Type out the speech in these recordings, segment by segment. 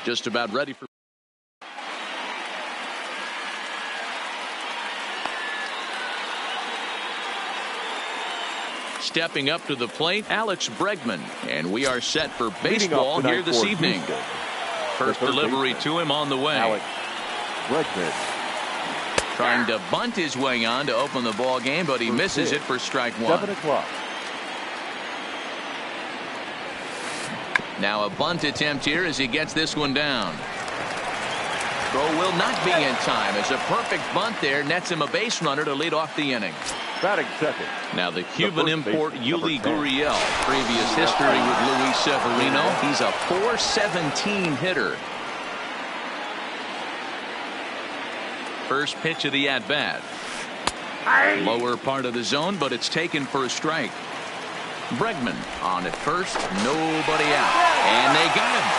just about ready for. Stepping up to the plate, Alex Bregman, and we are set for baseball here this evening. First delivery to him on the way. Alex Bregman. Trying to bunt his way on to open the ball game, but he misses it for strike one. 7 o'clock. Now a bunt attempt here as he gets this one down. Throw will not be in time as a perfect bunt there nets him a base runner to lead off the inning. Batting second. Now the Cuban import Yuli Gurriel. Previous history with Luis Severino. He's a .417 hitter. First pitch of the at-bat. Lower part of the zone, but it's taken for a strike. Bregman on at first, nobody out, and they got him.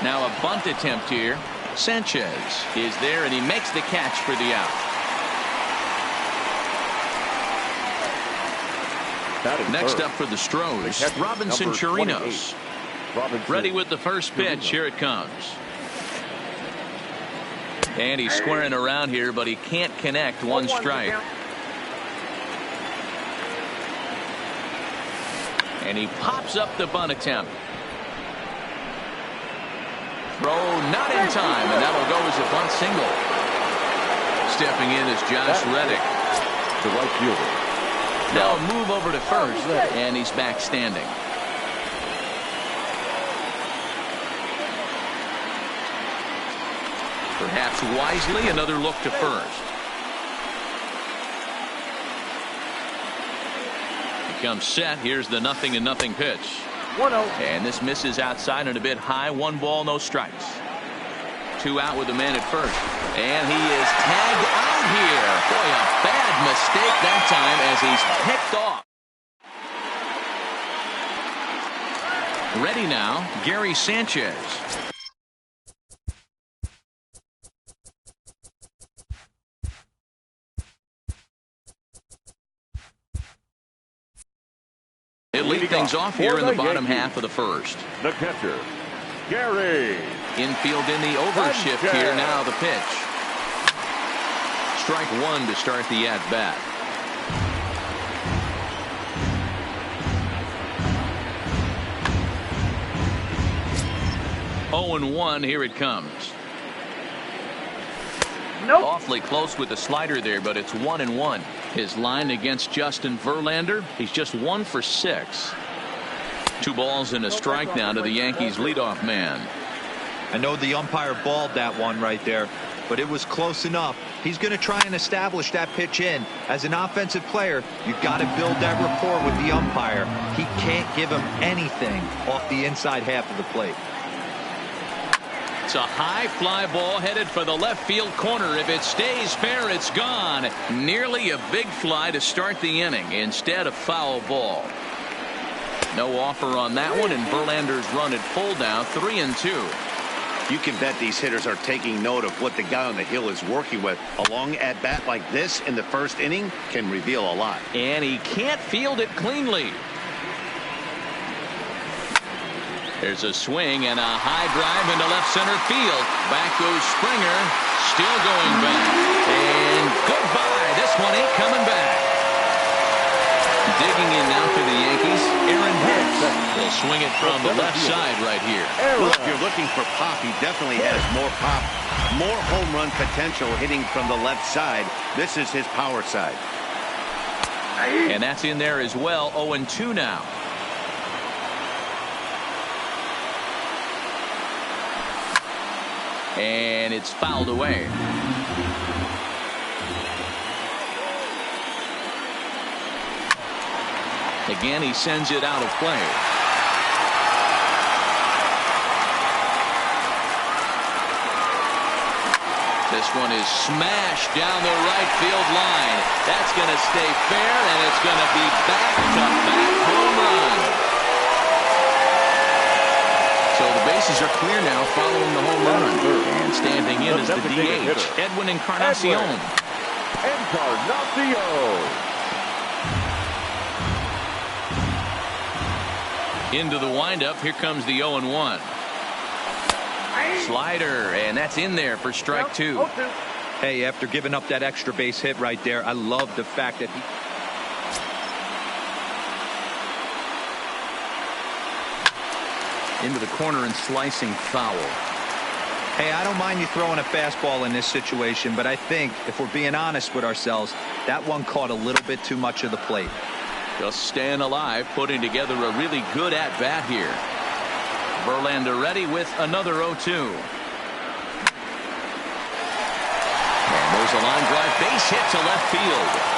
Now a bunt attempt here. Sanchez is there, and he makes the catch for the out. Next up for the Stros, Robinson Chirinos. Ready with the first pitch. Here it comes. And he's squaring around here, but he can't connect. One strike. And he pops up the bunt attempt. Throw not in time, and that'll go as a bunt single. Stepping in is Josh Reddick. The right fielder. Now a move over to first, and he's back standing. Perhaps wisely, another look to first. He comes set. Here's the 0-0 pitch. 1-0. And this misses outside and a bit high. 1 ball, no strikes. 2 out with the man at first. And he is tagged out here. Boy, a bad mistake that time as he's picked off. Ready now, Gary Sanchez. He'll lead things off here in the bottom half of the first. The catcher, Gary. Infield in the overshift here. Now the pitch. Strike one to start the at-bat. Oh and 1. Here it comes. Nope. Awfully close with the slider there, but it's 1-1. His line against Justin Verlander, he's just 1 for 6. 2 balls and a strike now to the Yankees leadoff man. I know the umpire balled that one right there, but it was close enough. He's going to try and establish that pitch in. As an offensive player, you've got to build that rapport with the umpire. He can't give him anything off the inside half of the plate. It's a high fly ball headed for the left field corner. If it stays fair, it's gone. Nearly a big fly to start the inning. Instead, a foul ball. No offer on that one, and Verlander's run at full now, 3-2. You can bet these hitters are taking note of what the guy on the hill is working with. A long at bat like this in the first inning can reveal a lot. And he can't field it cleanly. There's a swing and a high drive into left center field. Back goes Springer. Still going back. And goodbye. This one ain't coming back. Digging in now for the Yankees, Aaron Hicks. Will swing it from the left side right here. Well, if you're looking for pop, he definitely has more pop, more home run potential hitting from the left side. This is his power side. And that's in there as well. 0-2 now. And it's fouled away. Again, he sends it out of play. This one is smashed down the right field line. That's going to stay fair, and it's going to be back-to-back home run. So the bases are clear now following the home run. And standing in is the DH, Edwin Encarnacion. Encarnacion. Into the windup. Here comes the 0-1. Slider, and that's in there for strike 2. Hey, after giving up that extra base hit right there, I love the fact that he into the corner and slicing foul. Hey, I don't mind you throwing a fastball in this situation, but I think if we're being honest with ourselves, that one caught a little bit too much of the plate. Just staying alive, putting together a really good at-bat here. Verlander ready with another 0-2. And there's a line drive base hit to left field.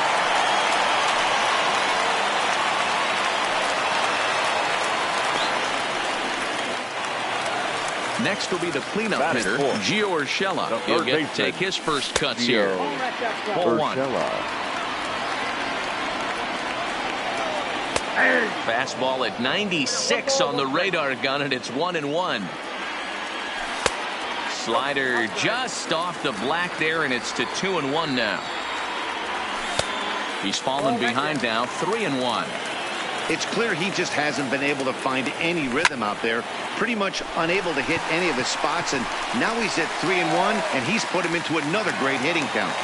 Next will be the cleanup hitter, Gio Urshela. He'll get to take his first cuts here. Ball 1. Fastball at 96 on the radar gun, and it's 1-1. Slider just off the black there, and it's to 2-1 now. He's fallen behind now, 3-1. It's clear he just hasn't been able to find any rhythm out there. Pretty much unable to hit any of his spots, and now he's at 3-1, and he's put him into another great hitting count.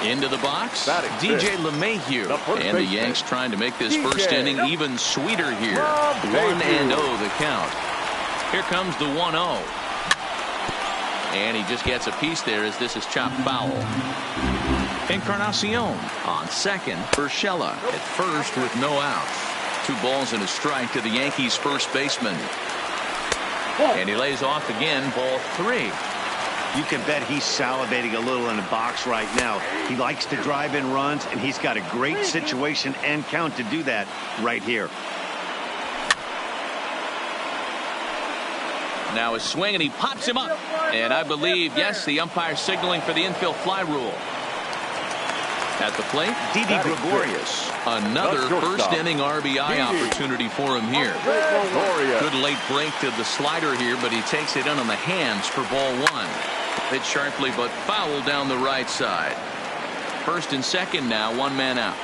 Into the box, DJ LeMahieu, and the Yanks trying to make this first inning even sweeter here. 1-0 the count. Here comes the 1-0. And he just gets a piece there as this is chopped foul. Encarnacion on second. Urshela at first with no outs. 2 balls and a strike to the Yankees first baseman. And he lays off again, ball 3. You can bet he's salivating a little in the box right now. He likes to drive in runs, and he's got a great situation and count to do that right here. Now a swing, and he pops him up. And I believe, yes, the umpire signaling for the infield fly rule. At the plate, Didi Gregorius. Another first inning RBI opportunity for him here. Good late break to the slider here, but he takes it in on the hands for ball 1. Hit sharply but foul down the right side. First and second now, 1 man out.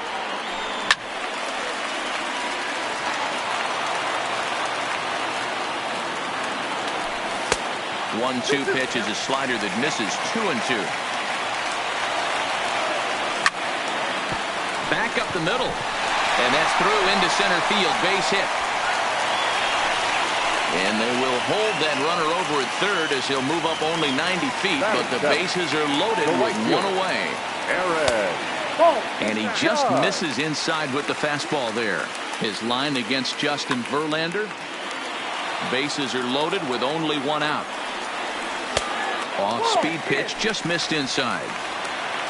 One-two pitch is a slider that misses. 2-2. Back up the middle, and that's through into center field. Base hit. And they will hold that runner over at third as he'll move up only 90 feet, but the bases are loaded with 1 away. And he just misses inside with the fastball there. His line against Justin Verlander. Bases are loaded with only 1 out. Off-speed pitch just missed inside.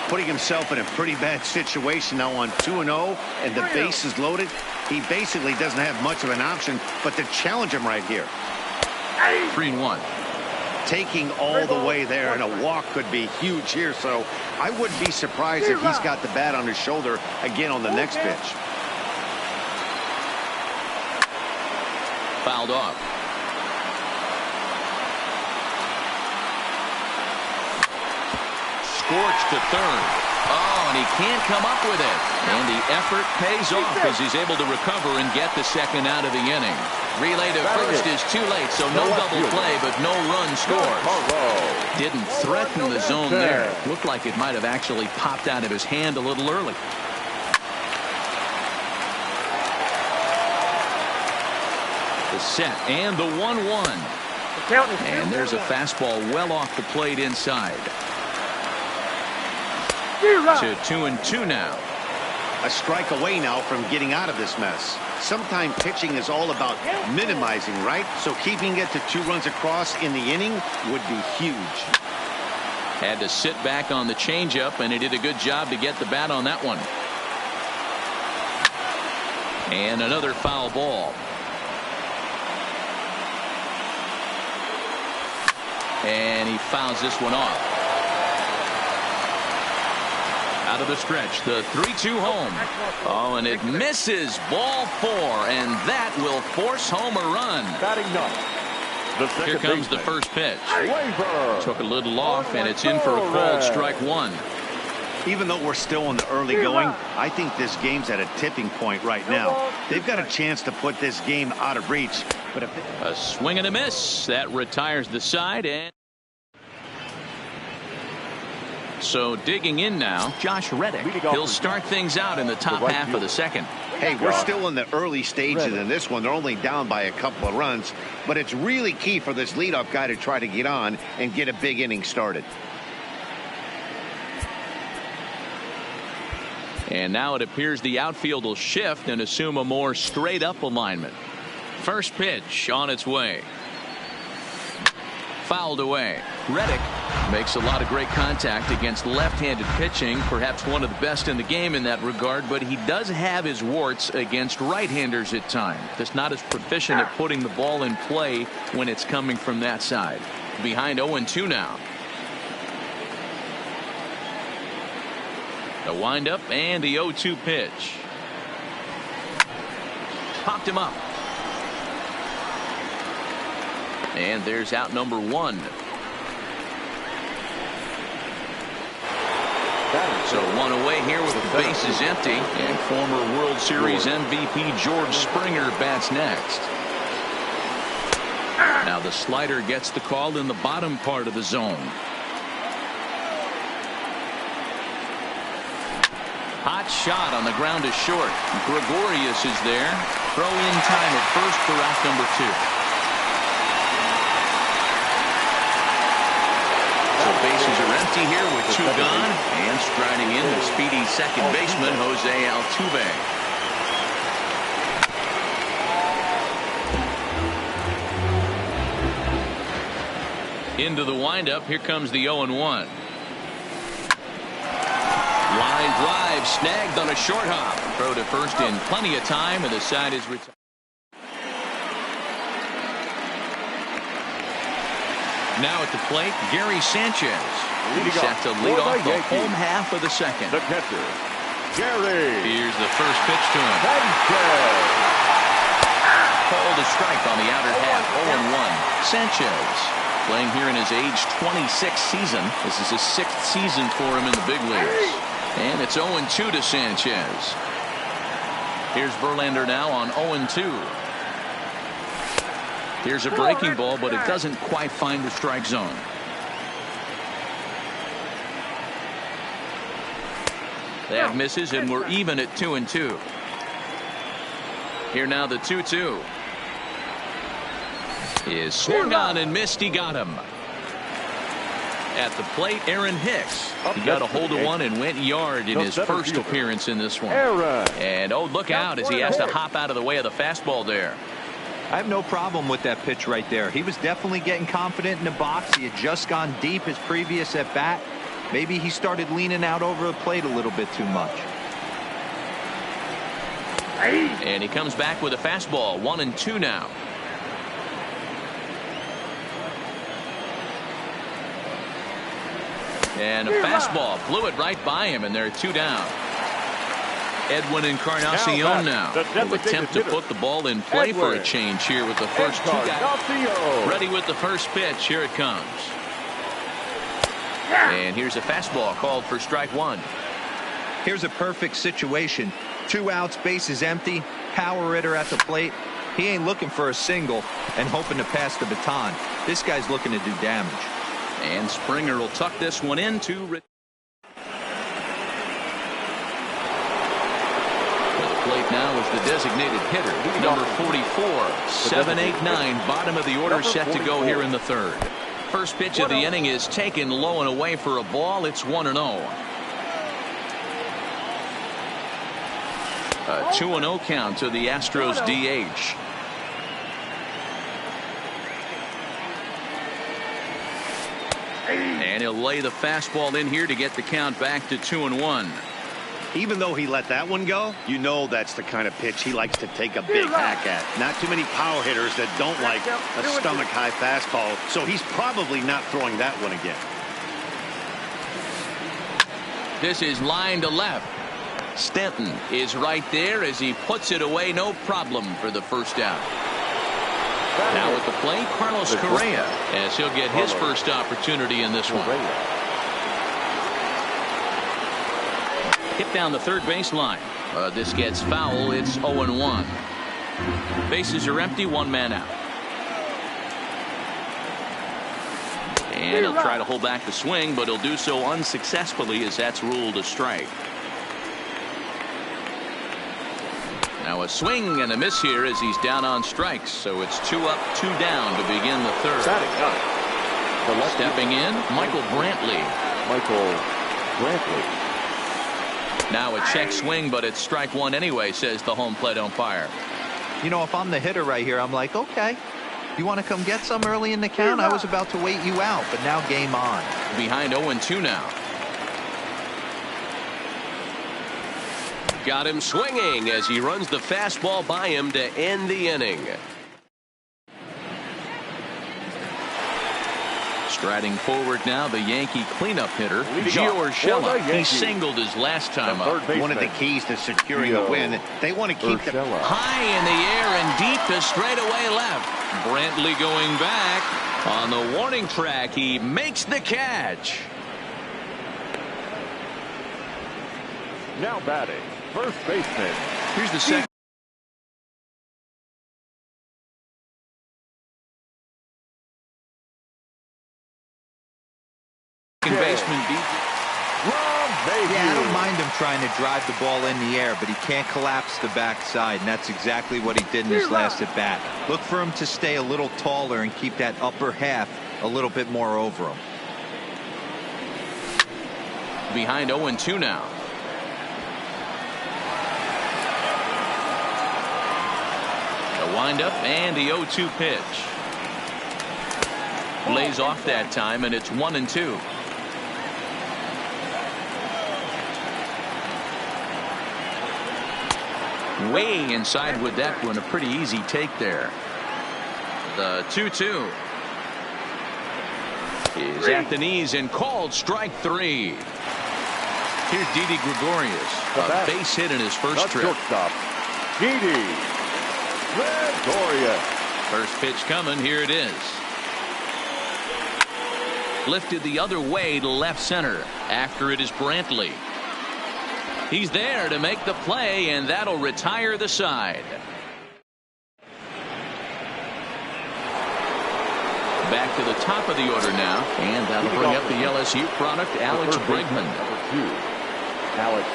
Putting himself in a pretty bad situation now on 2-0, and the base is loaded. He basically doesn't have much of an option but to challenge him right here. 3-1. Taking all the way there, and a walk could be huge here, so I wouldn't be surprised if he's got the bat on his shoulder again on the next pitch. Fouled off. Scorched to third. Oh, and he can't come up with it. And the effort pays off as he's able to recover and get the second out of the inning. Relay to first is too late, so no double play, but no run scores. Didn't threaten the zone there. Looked like it might have actually popped out of his hand a little early. The set and the 1-1. And there's a fastball well off the plate inside. To 2-2 now. A strike away now from getting out of this mess. Sometimes pitching is all about minimizing, right? So keeping it to 2 runs across in the inning would be huge. Had to sit back on the changeup, and he did a good job to get the bat on that one. And another foul ball. And he fouls this one off. Out of the stretch, the 3-2 home. Oh, and it misses. Ball 4, and that will force home a run. Here comes the first pitch. Labor. Took a little off, and it's in for a called strike one. Even though we're still in the early going, I think this game's at a tipping point right now. They've got a chance to put this game out of reach. But if A swing and a miss. That retires the side. And so digging in now, Josh Reddick. He'll start things out in the top half of the second. Hey, we're still in the early stages in this one. They're only down by a couple of runs, but it's really key for this leadoff guy to try to get on and get a big inning started. And now it appears the outfield will shift and assume a more straight up alignment. First pitch on its way. Fouled away. Reddick makes a lot of great contact against left-handed pitching, perhaps one of the best in the game in that regard, but he does have his warts against right-handers at times. Just not as proficient at putting the ball in play when it's coming from that side. Behind 0-2 now. The windup and the 0-2 pitch. Popped him up. And there's out number one. So one away here with the bases empty. And former World Series MVP George Springer bats next. Now the slider gets the call in the bottom part of the zone. Hot shot on the ground is short. Gregorius is there. Throw in time at first for out number two. So bases are empty here with two gone. And striding in the speedy second baseman, Jose Altuve. Into the windup. Here comes the 0-1. Line drive snagged on a short hop. Throw to first in plenty of time, and the side is retired. Now at the plate, Gary Sanchez. He's set to lead off the home half of the second. The catcher, Gary. Here's the first pitch to him. Called a strike on the outer half. 0-1. Sanchez playing here in his age 26 season. This is his 6th season for him in the big leagues. And it's 0-2 to Sanchez. Here's Verlander now on 0-2. Here's a breaking ball, but it doesn't quite find the strike zone. That misses, and we're even at 2-2. Here now the 2-2. Is swung on and missed. He got him. At the plate, Aaron Hicks. He got a hold of one and went yard in his first appearance in this one. And oh, look out as he has to hop out of the way of the fastball there. I have no problem with that pitch right there. He was definitely getting confident in the box. He had just gone deep his previous at bat. Maybe he started leaning out over the plate a little bit too much. And he comes back with a fastball. 1-2 now. And a fastball flew it right by him, and there are two down. Edwin Encarnacion now will attempt to put the ball in play for a change here with the first two guys. Ready with the first pitch. Here it comes. And here's a fastball called for strike one. Here's a perfect situation. 2 outs, bases empty, power hitter at the plate. He ain't looking for a single and hoping to pass the baton. This guy's looking to do damage. And Springer will tuck this one into. Plate now is the designated hitter, number 44, 7-8-9, bottom of the order, set to go here in the third. First pitch of the inning is taken low and away for a ball. It's 1-0. A 2-0 count to the Astros DH. And he'll lay the fastball in here to get the count back to 2-1. Even though he let that one go, you know that's the kind of pitch he likes to take a big hack at. Not too many power hitters that don't like a stomach-high fastball, so he's probably not throwing that one again. This is line to left. Stanton is right there as he puts it away. No problem for the first out. Now at the plate, Carlos Correa, as he'll get his first opportunity in this one. Hit down the third baseline. This gets foul. It's 0-1. Bases are empty. One man out. And he'll try to hold back the swing, but he'll do so unsuccessfully as that's ruled a strike. Now a swing and a miss here as he's down on strikes. So it's 2 up, 2 down to begin the third. Stepping in, Michael Brantley. Now a check swing, but it's strike one anyway, says the home plate umpire. You know, if I'm the hitter right here, I'm like, okay, you want to come get some early in the count? I was about to wait you out, but now game on. Behind 0-2 now. Got him swinging as he runs the fastball by him to end the inning. Striding forward now, the Yankee cleanup hitter, Gio Urshela. He singled his last time up. One of the keys to securing a win, they want to keep the high in the air and deep to straightaway left. Brantley going back on the warning track. He makes the catch. Now batting, first baseman. Here's the second baseman. Yeah, I don't mind him trying to drive the ball in the air, but he can't collapse the backside, and that's exactly what he did in his last at bat. Look for him to stay a little taller and keep that upper half a little bit more over him. Behind 0-2 now. The windup and the 0-2 pitch. Lays off that time, and it's 1-2. Way inside with that one. A pretty easy take there. The 2-2 is at the knees and called strike 3. Here's Didi Gregorius, a base hit in his first trip. Shortstop, Didi Gregorius. First pitch coming. Here it is. Lifted the other way to left center. After it is Brantley. He's there to make the play, and that'll retire the side. Back to the top of the order now, and that'll bring up the LSU product, Alex Bregman. Alex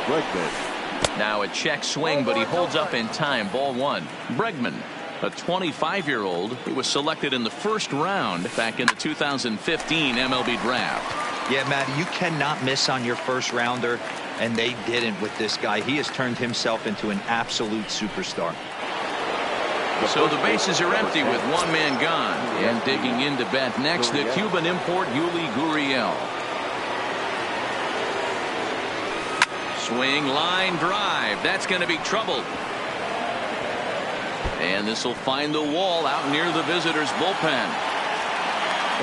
Bregman. Now a check swing, but he holds up in time. Ball one. Bregman, a 25-year-old who was selected in the first round back in the 2015 MLB draft. Yeah, Matt, you cannot miss on your first rounder, and they didn't with this guy. He has turned himself into an absolute superstar. So the bases are empty with one man gone. And digging into bat next, the Cuban import Yuli Gurriel. Swing, line, drive. That's going to be trouble. And this will find the wall out near the visitors' bullpen.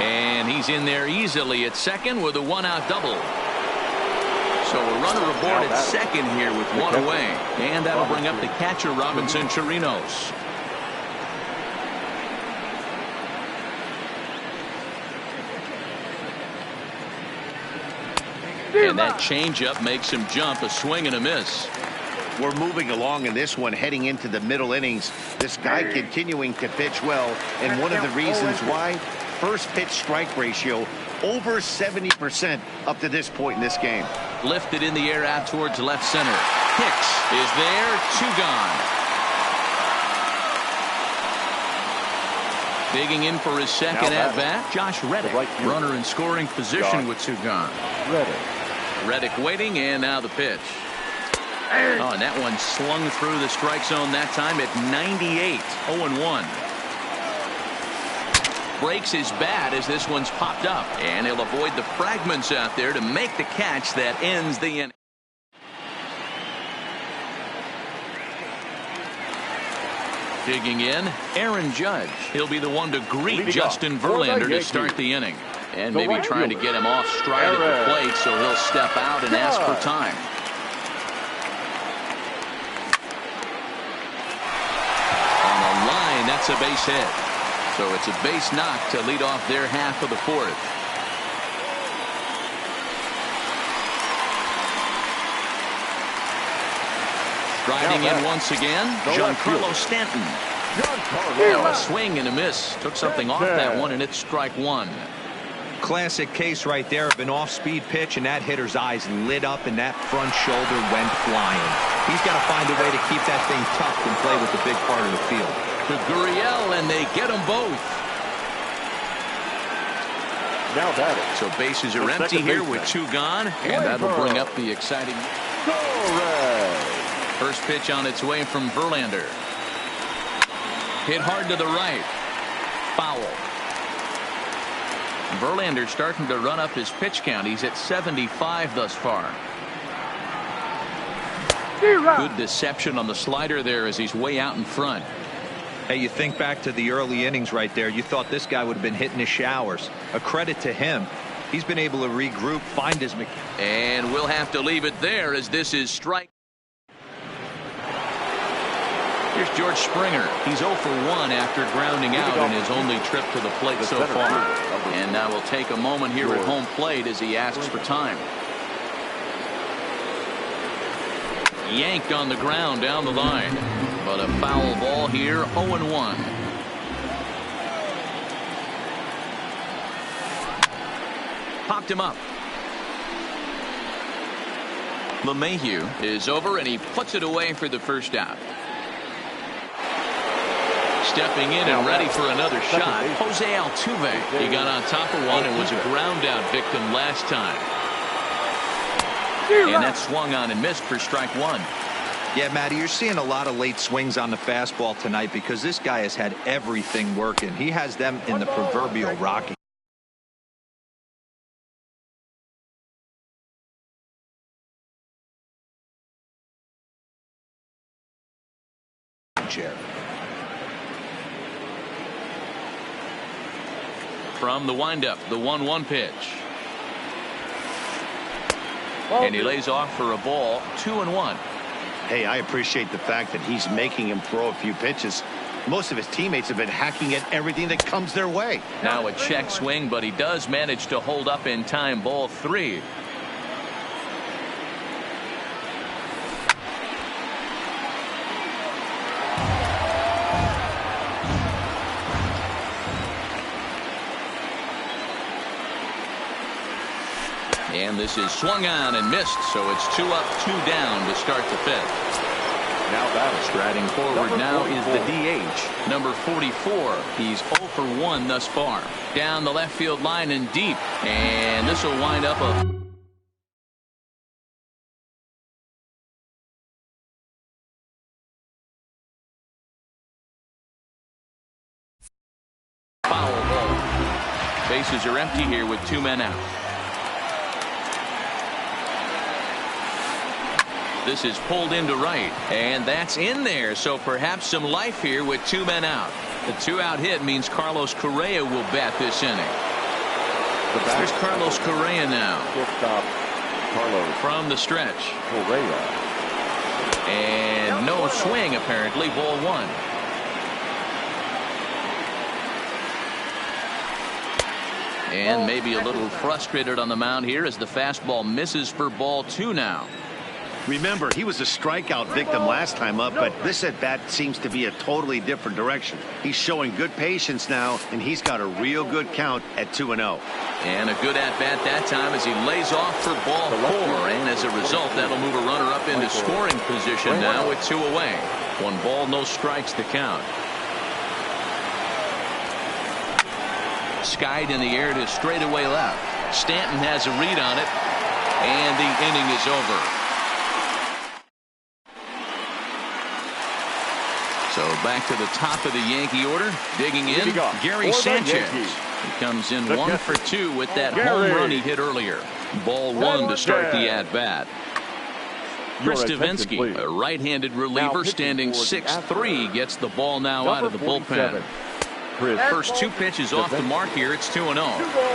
And he's in there easily at second with a one-out double. So a runner aboard at second here with one away. And that'll bring up the catcher, Robinson Chirinos. And that changeup makes him jump. A swing and a miss. We're moving along in this one, heading into the middle innings. This guy continuing to pitch well, and one of the reasons why, first pitch strike ratio over 70% up to this point in this game. Lifted in the air out towards left center. Hicks is there. 2 gone. Digging in for his second at bat, Josh Reddick. Runner in scoring position with 2 gone. Reddick waiting, and now the pitch. Oh, and that one slung through the strike zone that time at 98. 0-1. Breaks his bat as this one's popped up, and he'll avoid the fragments out there to make the catch that ends the inning. Digging in, Aaron Judge. He'll be the one to greet Justin Verlander to start the inning. And maybe trying to get him off stride at the plate, so he'll step out and ask for time. On the line, that's That's a base hit. So it's a base knock to lead off their half of the fourth. Riding in once again, Giancarlo Stanton. A swing and a miss. Took something off that one, and it's strike one. Classic case right there of an off-speed pitch, and that hitter's eyes lit up, and that front shoulder went flying. He's got to find a way to keep that thing tucked and play with the big part of the field. To Gurriel, and they get them both. Now batting. So bases are empty here with two gone, and that'll bring up the exciting. First pitch on its way from Verlander. Hit hard to the right. Foul. Verlander starting to run up his pitch count. He's at 75 thus far. Good deception on the slider there as he's way out in front. Hey, you think back to the early innings right there. You thought this guy would have been hitting his showers. A credit to him. He's been able to regroup, find his. And we'll have to leave it there as this is strike. Here's George Springer. He's 0 for 1 after grounding out in his only trip to the plate so far. And now we'll take a moment here at home plate as he asks for time. Yanked on the ground down the line. But a foul ball here, 0-1. Popped him up. LeMahieu is over, and he puts it away for the first out. Stepping in and ready for another shot, Jose Altuve. He got on top of one and was a ground out victim last time. And that swung on and missed for strike one. Yeah, Matty, you're seeing a lot of late swings on the fastball tonight because this guy has had everything working. He has them in the proverbial rocking chair. From the windup, the 1-1 pitch. And he lays off for a ball, 2-1. Hey, I appreciate the fact that he's making him throw a few pitches. Most of his teammates have been hacking at everything that comes their way. Now a check swing, but he does manage to hold up in time. Ball 3. And this is swung on and missed, so it's 2 up, 2 down to start the fifth. Now batting. Striding forward now is the DH, number 44. He's 0 for 1 thus far. Down the left field line and deep, and this will wind up a foul ball. Bases are empty here with 2 men out. This is pulled into right, and that's in there, so perhaps some life here with 2 men out. The 2-out hit means Carlos Correa will bat this inning. There's Carlos Correa now. From the stretch. Correa. And no swing, apparently. Ball 1. And maybe a little frustrated on the mound here as the fastball misses for ball 2 now. Remember, he was a strikeout victim last time up, but this at-bat seems to be a totally different direction. He's showing good patience now, and he's got a real good count at 2-0. And a good at-bat that time as he lays off for ball 4, and as a result, that'll move a runner up into scoring position now with 2 away. 1 ball, no strikes to count. Skied in the air to straightaway left. Stanton has a read on it, and the inning is over. So back to the top of the Yankee order. Digging in, Gary Sanchez. He comes in 1 for 2 with that home run he hit earlier. Ball 1 to start the at-bat. Chris Davinsky, a right-handed reliever standing 6'3", gets the ball now out of the bullpen. First 2 pitches off the mark here. It's 2-0.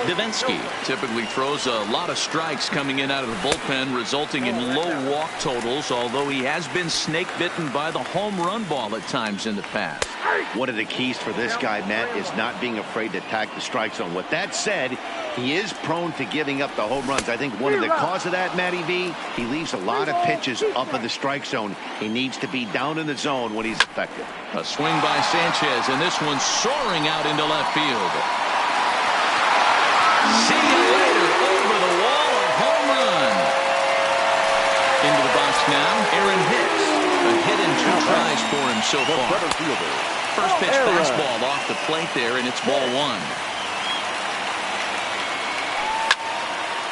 Davinsky typically throws a lot of strikes coming in out of the bullpen, resulting in low walk totals, although he has been snake bitten by the home run ball at times in the past. One of the keys for this guy, Matt, is not being afraid to attack the strike zone. With that said, he is prone to giving up the home runs. I think one of the cause of that, Matty V, he leaves a lot of pitches up in the strike zone. He needs to be down in the zone when he's effective. A swing by Sanchez, and this one's soaring out into left field. See you later. Over the wall, a home run. Into the box now, Aaron Hicks. A hit in 2 tries for him so far. First pitch fastball off the plate there, and it's ball 1.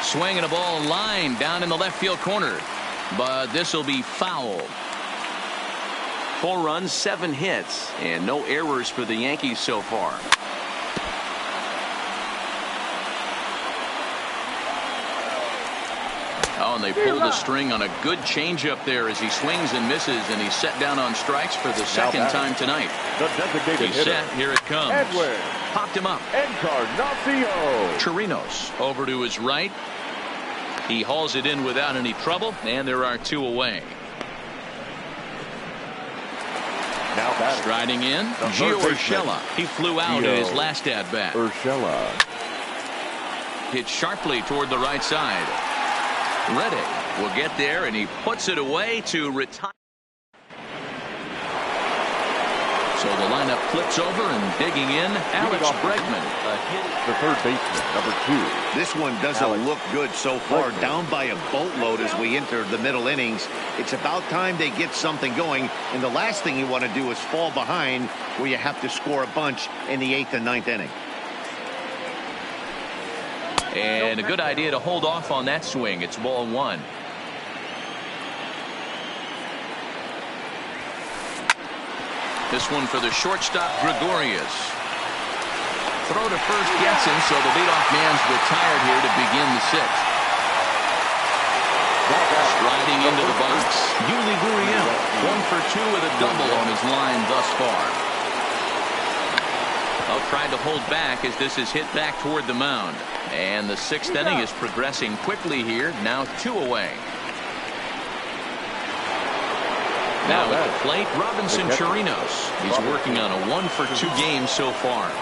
Swinging a ball line down in the left field corner, but this will be foul. 4 runs, 7 hits, and no errors for the Yankees so far. Oh, and they pulled the string on a good changeup there as he swings and misses, and he's set down on strikes for the second time tonight. The designated He's hitter. set. Here it comes. Edwin Popped him up. Encarnacion. Chirinos over to his right. He hauls it in without any trouble, and there are 2 away. Now batting. Striding in, The Gio third baseman. Urshela. He flew out in his last at-bat. Urshela. Hit sharply toward the right side. Reddick will get there, and he puts it away to retire. So the lineup flips over, and digging in, Alex Bregman. A hit. The third baseman, number 2. This one doesn't look good so far. Down by a boatload as we enter the middle innings. It's about time they get something going, and the last thing you want to do is fall behind where you have to score a bunch in the 8th and 9th inning. And a good idea to hold off on that swing. It's ball 1. This one for the shortstop, Gregorius. Throw to first gets him, so the leadoff man's retired here to begin the 6th. Striding into the box, Yuli Gurriel. 1 for 2 with a double on his line thus far. Well, tried to hold back as this is hit back toward the mound. And the 6th inning is progressing quickly here. Now 2 away. Now at the plate, Robinson Chirinos. He's working on a 1 for 2 game so far.